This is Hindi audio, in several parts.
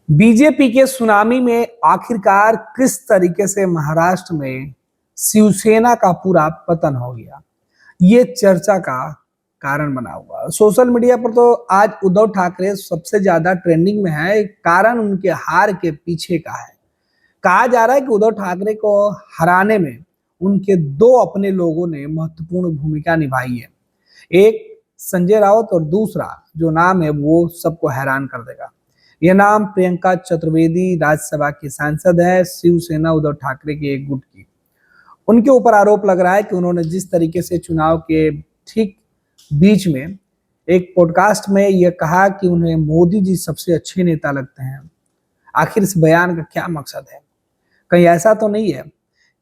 बीजेपी के सुनामी में आखिरकार किस तरीके से महाराष्ट्र में शिवसेना का पूरा पतन हो गया, ये चर्चा का कारण बना हुआ है। सोशल मीडिया पर तो आज उद्धव ठाकरे सबसे ज्यादा ट्रेंडिंग में है। कारण उनके हार के पीछे का है। कहा जा रहा है कि उद्धव ठाकरे को हराने में उनके दो अपने लोगों ने महत्वपूर्ण भूमिका निभाई है। एक संजय राउत और दूसरा जो नाम है वो सबको हैरान कर देगा। यह नाम प्रियंका चतुर्वेदी, राज्यसभा की सांसद है, शिवसेना उद्धव ठाकरे के एक गुट की। उनके ऊपर आरोप लग रहा है कि उन्होंने जिस तरीके से चुनाव के ठीक बीच में एक पॉडकास्ट में यह कहा कि उन्हें मोदी जी सबसे अच्छे नेता लगते हैं। आखिर इस बयान का क्या मकसद है? कहीं ऐसा तो नहीं है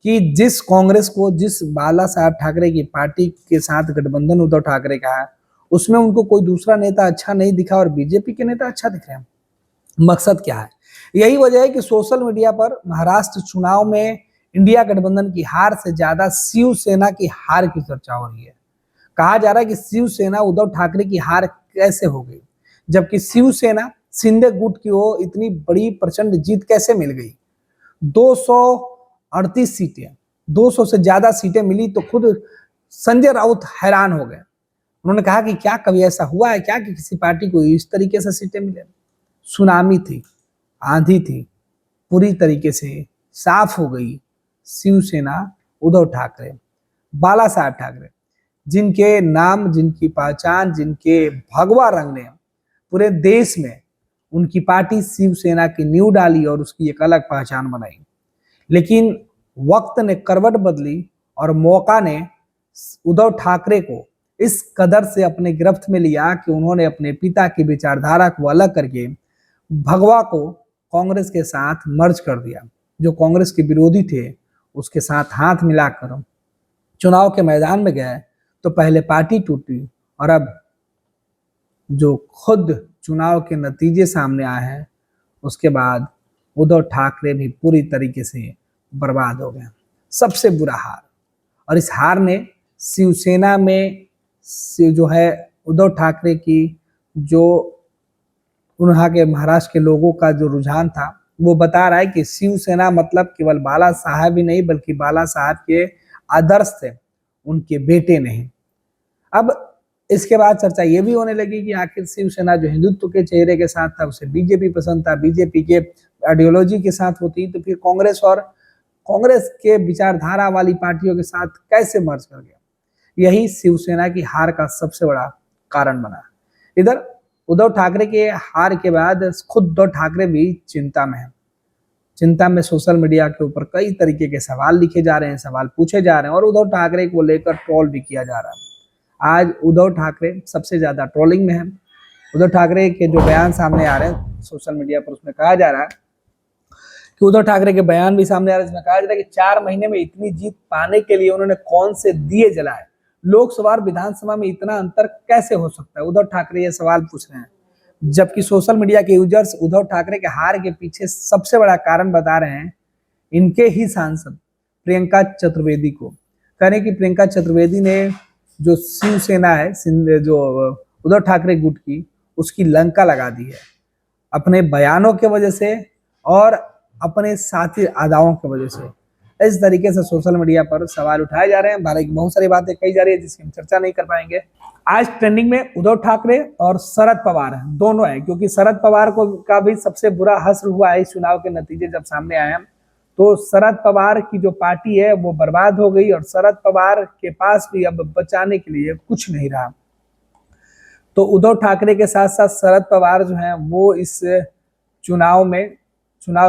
कि जिस कांग्रेस को, जिस बाला साहब ठाकरे की पार्टी के साथ गठबंधन उद्धव ठाकरे का है, उसमें उनको कोई दूसरा नेता अच्छा नहीं दिखा और बीजेपी के नेता अच्छा दिख रहे हैं? मकसद क्या है? यही वजह है कि सोशल मीडिया पर महाराष्ट्र चुनाव में इंडिया गठबंधन की हार से ज्यादा शिवसेना की हार की चर्चा हो रही है। कहा जा रहा है कि शिवसेना उद्धव ठाकरे की हार कैसे हो गई, जबकि शिवसेना शिंदे गुट की वो इतनी बड़ी प्रचंड जीत कैसे मिल गई? 238 सीटें, 200 से ज्यादा सीटें मिली तो खुद संजय राउत हैरान हो गए। उन्होंने कहा कि क्या कभी ऐसा हुआ है क्या कि किसी पार्टी को इस तरीके से सीटें मिले? सुनामी थी, आंधी थी, पूरी तरीके से साफ हो गई शिवसेना उद्धव ठाकरे, बाला साहब ठाकरे, जिनके नाम, जिनकी पहचान, जिनके भगवा रंग ने पूरे देश में उनकी पार्टी शिवसेना की नींव डाली और उसकी एक अलग पहचान बनाई। लेकिन वक्त ने करवट बदली और मौका ने उद्धव ठाकरे को इस कदर से अपने गिरफ्त में लिया कि उन्होंने अपने पिता की विचारधारा को अलग करके भगवा को कांग्रेस के साथ मर्ज कर दिया। जो कांग्रेस के विरोधी थे उसके साथ हाथ मिलाकर चुनाव के मैदान में गए तो पहले पार्टी टूटी और अब जो खुद चुनाव के नतीजे सामने आए हैं उसके बाद उद्धव ठाकरे भी पूरी तरीके से बर्बाद हो गए। सबसे बुरा हार। और इस हार ने शिवसेना में जो है उद्धव ठाकरे की जो उन्हां के महाराष्ट्र के लोगों का जो रुझान था वो बता रहा है कि शिवसेना मतलब केवल बाला साहब ही नहीं बल्कि बाला साहब के आदर्श थे, उनके बेटे नहीं। अब इसके बाद चर्चा ये भी होने लगी कि आखिर शिवसेना जो हिंदुत्व के चेहरे के साथ था उसे बीजेपी पसंद था, बीजेपी के आइडियोलॉजी के साथ होती तो फिर कांग्रेस और कांग्रेस के विचारधारा वाली पार्टियों के साथ कैसे मर्ज कर गया? यही शिवसेना की हार का सबसे बड़ा कारण बना। इधर उद्धव ठाकरे के हार के बाद खुद उद्धव ठाकरे भी चिंता में है। चिंता में सोशल मीडिया के ऊपर कई तरीके के सवाल लिखे जा रहे हैं, सवाल पूछे जा रहे हैं और उद्धव ठाकरे को लेकर ट्रोल भी किया जा रहा है। आज उद्धव ठाकरे सबसे ज्यादा ट्रोलिंग में है। उद्धव ठाकरे के जो बयान सामने आ रहे हैं सोशल मीडिया पर, उसमें कहा जा रहा है कि उद्धव ठाकरे के बयान भी सामने आ रहे हैं, इसमें कहा जा रहा है कि 4 महीने में इतनी जीत पाने के लिए उन्होंने कौन से दिए जलाए? लोकसभा और विधानसभा में इतना अंतर कैसे हो सकता है? उद्धव ठाकरे ये सवाल पूछ रहे हैं, जबकि सोशल मीडिया के यूजर्स उद्धव ठाकरे के हार के पीछे सबसे बड़ा कारण बता रहे हैं इनके ही सांसद प्रियंका चतुर्वेदी को। कह रहे हैं कि प्रियंका चतुर्वेदी ने जो शिवसेना है, जो उद्धव ठाकरे गुट की, उसकी लंका लगा दी है अपने बयानों के वजह से और अपने साथी अदाओं की वजह से। इस तरीके से सोशल मीडिया पर सवाल उठाए जा रहे हैं, भारत की बहुत सारी बातें कही जा रही है जिसकी हम चर्चा नहीं कर पाएंगे। आज ट्रेंडिंग में उद्धव ठाकरे और शरद पवार है, दोनों है, क्योंकि शरद पवार को का भी सबसे बुरा हश्र हुआ है इस चुनाव के नतीजे जब सामने आए हैं। तो शरद पवार की जो पार्टी है वो बर्बाद हो गई और शरद पवार के पास भी अब बचाने के लिए कुछ नहीं रहा। तो उद्धव ठाकरे के साथ साथ शरद पवार जो है वो इस चुनाव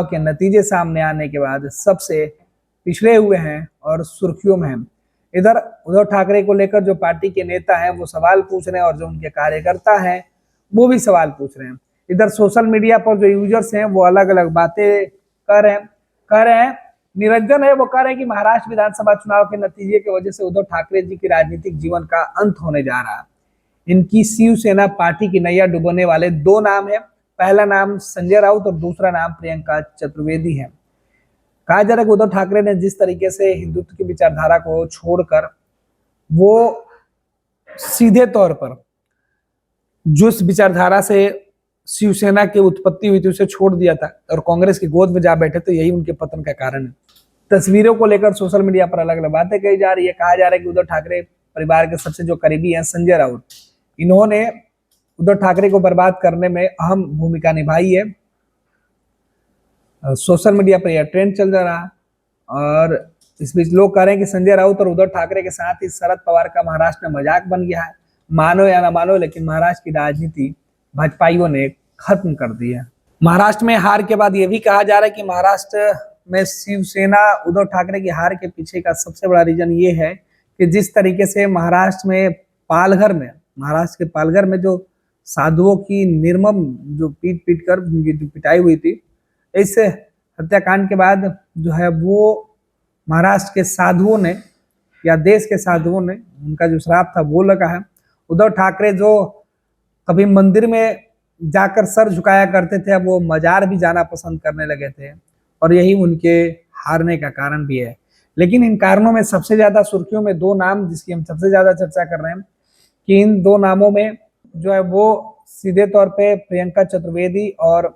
के नतीजे सामने आने के बाद सबसे पिछड़े हुए हैं और सुर्खियों में हैं। इधर उद्धव ठाकरे को लेकर जो पार्टी के नेता हैं वो सवाल पूछ रहे हैं और जो उनके कार्यकर्ता हैं वो भी सवाल पूछ रहे हैं। इधर सोशल मीडिया पर जो यूजर्स हैं वो अलग अलग बातें कह रहे हैं। निरंजन है वो कह रहे हैं कि महाराष्ट्र विधानसभा चुनाव के नतीजे की वजह से उद्धव ठाकरे जी के राजनीतिक जीवन का अंत होने जा रहा है। इनकी शिवसेना पार्टी की नैया डुबोने वाले 2 नाम है। पहला नाम संजय राउत और दूसरा नाम प्रियंका चतुर्वेदी है। कहा जा रहा है कि उद्धव ठाकरे ने जिस तरीके से हिंदुत्व की विचारधारा को छोड़कर वो सीधे तौर पर जिस विचारधारा से शिवसेना की उत्पत्ति हुई थी उसे छोड़ दिया था और कांग्रेस की गोद में जा बैठे, तो यही उनके पतन का कारण है। तस्वीरों को लेकर सोशल मीडिया पर अलग अलग बातें कही जा रही है। कहा जा रहा है कि उद्धव ठाकरे परिवार के सबसे जो करीबी हैं संजय राउत, इन्होंने उद्धव ठाकरे को बर्बाद करने में अहम भूमिका निभाई है। सोशल मीडिया पर यह ट्रेंड चल रहा है और इस बीच लोग कह रहे हैं कि संजय राउत और उद्धव ठाकरे के साथ ही शरद पवार का महाराष्ट्र में मजाक बन गया है। मानो या ना मानो, लेकिन महाराष्ट्र की राजनीति भाजपाइयों ने खत्म कर दी है। महाराष्ट्र में हार के बाद यह भी कहा जा रहा है कि महाराष्ट्र में शिवसेना उद्धव ठाकरे की हार के पीछे का सबसे बड़ा रीजन ये है कि जिस तरीके से महाराष्ट्र के पालघर में जो साधुओं की निर्मम जो पीट पीट कर जो पिटाई हुई थी, इस हत्याकांड के बाद जो है वो महाराष्ट्र के साधुओं ने या देश के साधुओं ने उनका जो श्राप था वो लगा है। उद्धव ठाकरे जो कभी मंदिर में जाकर सर झुकाया करते थे, अब वो मजार भी जाना पसंद करने लगे थे और यही उनके हारने का कारण भी है। लेकिन इन कारणों में सबसे ज्यादा सुर्खियों में दो नाम जिसकी हम सबसे ज्यादा चर्चा कर रहे हैं कि इन दो नामों में जो है वो सीधे तौर पे प्रियंका चतुर्वेदी और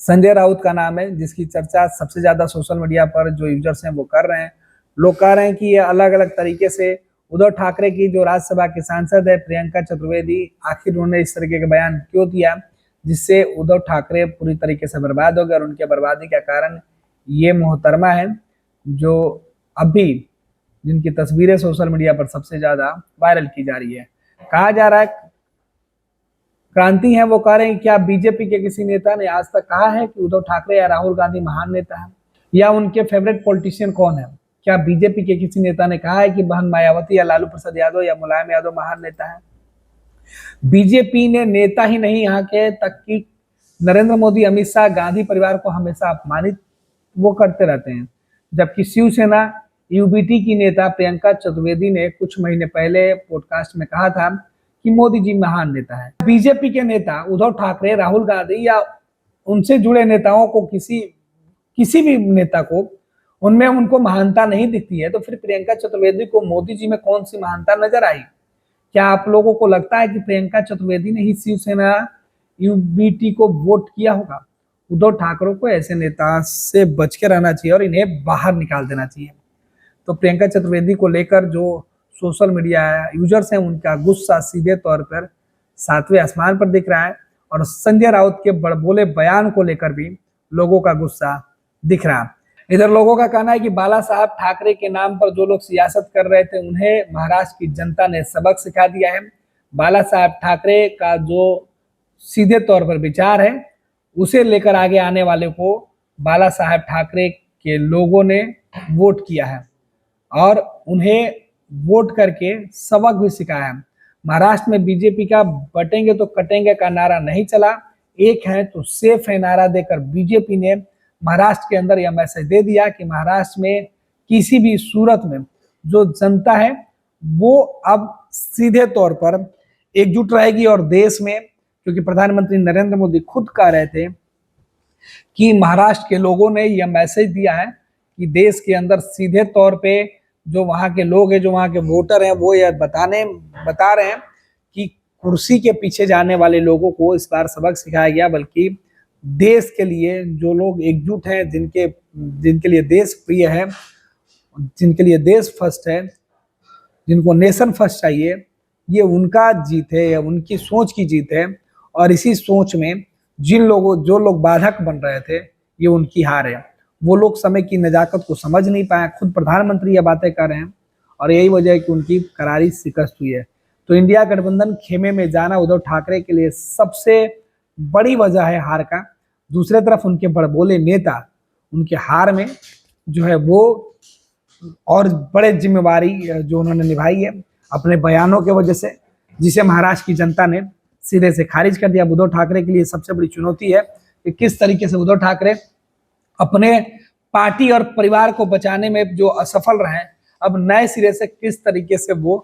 संजय राउत का नाम है, जिसकी चर्चा सबसे ज्यादा सोशल मीडिया पर जो यूजर्स हैं वो कर रहे हैं। लोग कह रहे हैं कि ये अलग अलग तरीके से उद्धव ठाकरे की जो राज्यसभा की सांसद है प्रियंका चतुर्वेदी, आखिर उन्होंने इस तरीके का बयान क्यों दिया जिससे उद्धव ठाकरे पूरी तरीके से बर्बाद हो गए। और उनके बर्बादी का कारण ये मोहतरमा है जो अभी जिनकी तस्वीरें सोशल मीडिया पर सबसे ज्यादा वायरल की जा रही है। कहा जा रहा है क्रांति है वो कह रहे हैं क्या बीजेपी के किसी नेता ने आज तक कहा है कि उद्धव ठाकरे या राहुल गांधी महान नेता है या उनके फेवरेट पॉलिटिशियन कौन है? क्या बीजेपी के किसी नेता ने कहा है कि बहन मायावती या लालू प्रसाद यादव या मुलायम यादव महान नेता है? बीजेपी ने नेता ही नहीं यहाँ के तक कि नरेंद्र मोदी, अमित शाह, गांधी परिवार को हमेशा अपमानित वो करते रहते हैं। जबकि शिवसेना यूबीटी की नेता प्रियंका चतुर्वेदी ने कुछ महीने पहले पॉडकास्ट में कहा था कि मोदी जी महान नेता है। बीजेपी के नेता उद्धव ठाकरे, राहुल गांधी या उनसे जुड़े नेताओं को किसी भी नेता को उनमें उनको महानता नहीं दिखती है, तो फिर प्रियंका चतुर्वेदी को मोदी जी में कौन सी महानता नजर आई? क्या आप लोगों को लगता है कि प्रियंका चतुर्वेदी ने ही शिवसेना यूबीटी को वोट किया होगा? उद्धव ठाकरे को ऐसे नेता से बच के रहना चाहिए और इन्हें बाहर निकाल देना चाहिए। तो प्रियंका चतुर्वेदी को लेकर जो सोशल मीडिया यूजर्स हैं उनका गुस्सा सीधे तौर पर 7वें आसमान पर दिख रहा है और संजय राउत के बड़बोले बयान को लेकर भी लोगों का गुस्सा दिख रहा है। इधर लोगों का कहना है कि बाला साहब ठाकरे के नाम पर जो लोग सियासत कर रहे थे उन्हें महाराष्ट्र की जनता ने सबक सिखा दिया है। बाला साहब ठाकरे का जो सीधे तौर पर विचार है उसे लेकर आगे आने वाले को बाला साहब ठाकरे के लोगों ने वोट किया है और उन्हें वोट करके सबक भी सिखाया है। महाराष्ट्र में बीजेपी का बटेंगे तो कटेंगे का नारा नहीं चला, एक है तो सेफ है नारा देकर बीजेपी ने महाराष्ट्र के अंदर यह मैसेज दे दिया कि महाराष्ट्र में किसी भी सूरत में जो जनता है वो अब सीधे तौर पर एकजुट रहेगी और देश में, क्योंकि प्रधानमंत्री नरेंद्र मोदी खुद कह रहे थे कि महाराष्ट्र के लोगों ने यह मैसेज दिया है कि देश के अंदर सीधे तौर पे जो वहाँ के लोग हैं, जो वहाँ के वोटर हैं, वो यह बता रहे हैं कि कुर्सी के पीछे जाने वाले लोगों को इस बार सबक सिखाया गया, बल्कि देश के लिए जो लोग एकजुट हैं, जिनके लिए देश प्रिय है, जिनके लिए देश फर्स्ट है, जिनको नेशन फर्स्ट चाहिए, ये उनका जीत है, या उनकी सोच की जीत है। और इसी सोच में जो लोग बाधक बन रहे थे ये उनकी हार है। वो लोग समय की नजाकत को समझ नहीं पाए। खुद प्रधानमंत्री ये बातें कर रहे हैं और यही वजह है कि उनकी करारी शिकस्त हुई है। तो इंडिया गठबंधन खेमे में जाना उद्धव ठाकरे के लिए सबसे बड़ी वजह है हार का। दूसरे तरफ उनके बड़बोले नेता उनके हार में जो है वो और बड़े जिम्मेवारी जो उन्होंने निभाई है अपने बयानों के वजह से, जिसे महाराष्ट्र की जनता ने सिरे से खारिज कर दिया। उद्धव ठाकरे के लिए सबसे बड़ी चुनौती है कि किस तरीके से उद्धव ठाकरे अपने पार्टी और परिवार को बचाने में जो असफल रहे, अब नए सिरे से किस तरीके से वो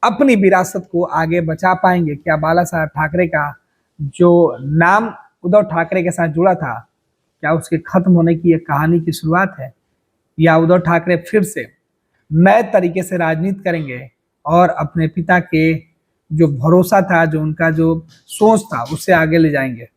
अपनी विरासत को आगे बचा पाएंगे। क्या बाला साहब ठाकरे का जो नाम उद्धव ठाकरे के साथ जुड़ा था, क्या उसके खत्म होने की एक कहानी की शुरुआत है, या उद्धव ठाकरे फिर से नए तरीके से राजनीति करेंगे और अपने पिता के जो भरोसा था, जो उनका जो सोच था, उससे आगे ले जाएंगे।